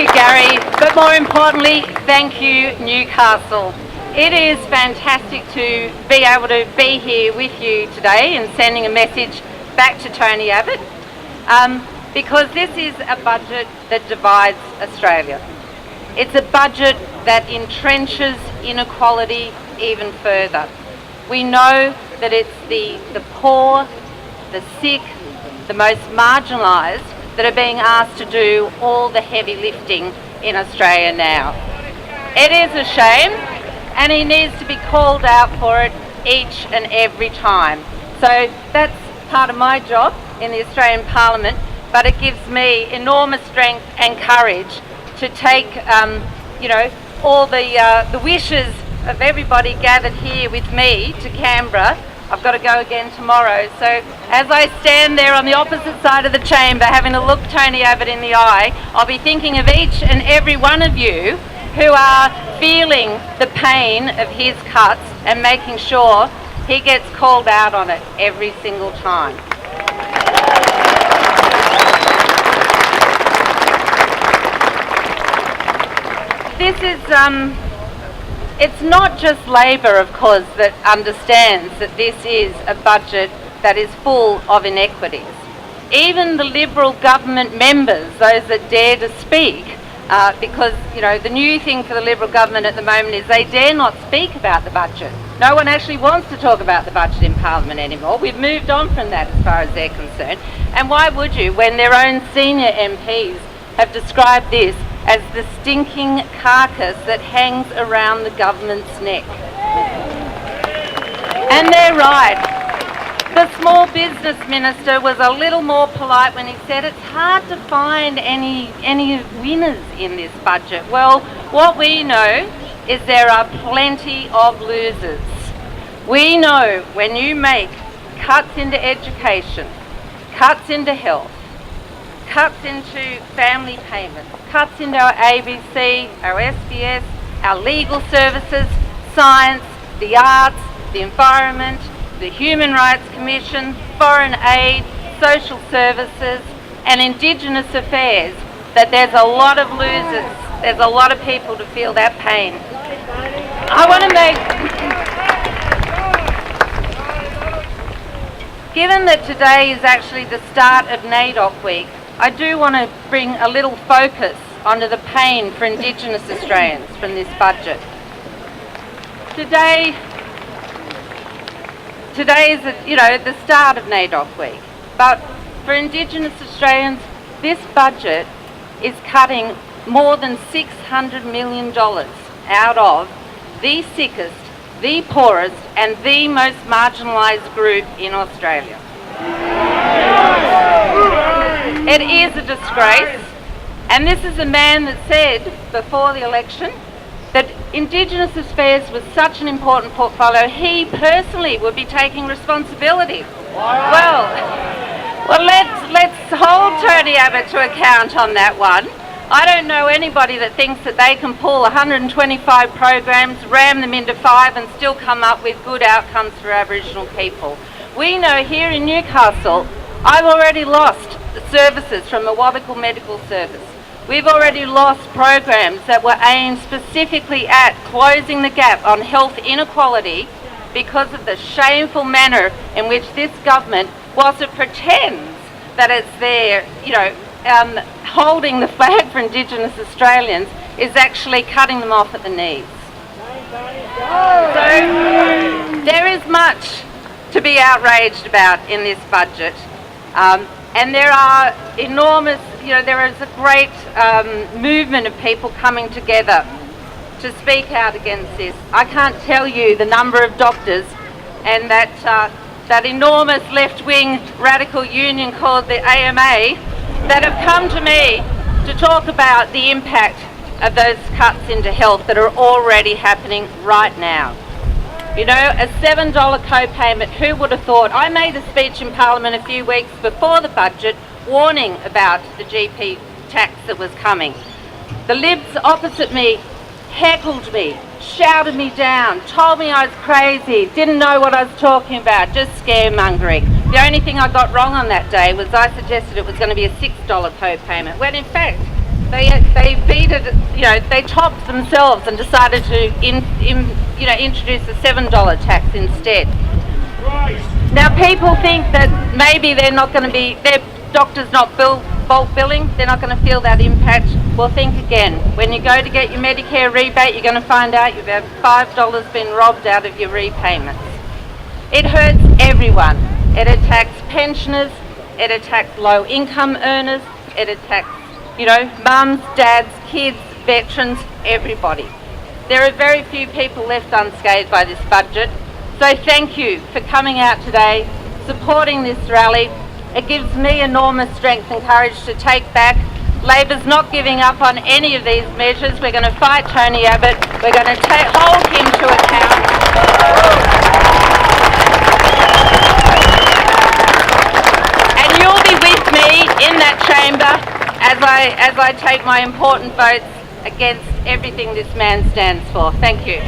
you, Gary, but more importantly, thank you, Newcastle. It is fantastic to be able to be here with you today and sending a message back to Tony Abbott, because this is a budget that divides Australia. It's a budget that entrenches inequality even further. We know that it's the poor, the sick, the most marginalised that are being asked to do all the heavy lifting in Australia now. It is a shame, and he needs to be called out for it each and every time. So that's part of my job in the Australian Parliament, but it gives me enormous strength and courage to take, all the wishes of everybody gathered here with me to Canberra. I've got to go again tomorrow. So as I stand there on the opposite side of the chamber having to look Tony Abbott in the eye, I'll be thinking of each and every one of you who are feeling the pain of his cuts and making sure he gets called out on it every single time. This is it's not just Labor, of course, that understands that this is a budget that is full of inequities. Even the Liberal government members, those that dare to speak, because, the new thing for the Liberal government at the moment is they dare not speak about the budget. No one actually wants to talk about the budget in Parliament anymore. We've moved on from that as far as they're concerned. And why would you, when their own senior MPs have described this as the stinking carcass that hangs around the government's neck? And they're right. The small business minister was a little more polite when he said it's hard to find any winners in this budget. Well, what we know is there are plenty of losers. We know when you make cuts into education, cuts into health, cuts into family payments, cuts into our ABC, our SBS, our legal services, science, the arts, the environment, the Human Rights Commission, foreign aid, social services, and Indigenous affairs, that there's a lot of losers. There's a lot of people to feel that pain. I want to given that today is actually the start of NAIDOC week, I do want to bring a little focus onto the pain for Indigenous Australians from this budget. Today is the start of NAIDOC week, but for Indigenous Australians, this budget is cutting more than $600 million out of the sickest, the poorest, and the most marginalised group in Australia. It is a disgrace, and this is a man that said before the election that Indigenous affairs was such an important portfolio, he personally would be taking responsibility. Well, let's hold Tony Abbott to account on that one. I don't know anybody that thinks that they can pull 125 programs, ram them into 5 and still come up with good outcomes for Aboriginal people. We know here in Newcastle, I've already lost services from the Wabical Medical Service. We've already lost programs that were aimed specifically at closing the gap on health inequality because of the shameful manner in which this government, whilst it pretends that it's there, holding the flag for Indigenous Australians, is actually cutting them off at the knees. So there is much to be outraged about in this budget. And there are enormous, there is a great movement of people coming together to speak out against this. I can't tell you the number of doctors and that enormous left-wing radical union called the AMA that have come to me to talk about the impact of those cuts into health that are already happening right now. A $7 co-payment, who would have thought? I made a speech in Parliament a few weeks before the budget warning about the GP tax that was coming. The Libs opposite me heckled me, shouted me down, told me I was crazy, didn't know what I was talking about, just scaremongering. The only thing I got wrong on that day was I suggested it was going to be a $6 co-payment, when in fact They vetoed, they topped themselves and decided to introduce a $7 tax instead. Now people think that maybe they're not going to be, their doctor's not bulk billing, they're not going to feel that impact. Well, think again. When you go to get your Medicare rebate, you're going to find out you've had $5 been robbed out of your repayments. It hurts everyone. It attacks pensioners, it attacks low income earners, it attacks, mums, dads, kids, veterans, everybody. There are very few people left unscathed by this budget. So thank you for coming out today, supporting this rally. It gives me enormous strength and courage to take back. Labor's not giving up on any of these measures. We're going to fight Tony Abbott. We're going to hold him to account. And you'll be with me in that chamber as I take my important votes against everything this man stands for. Thank you.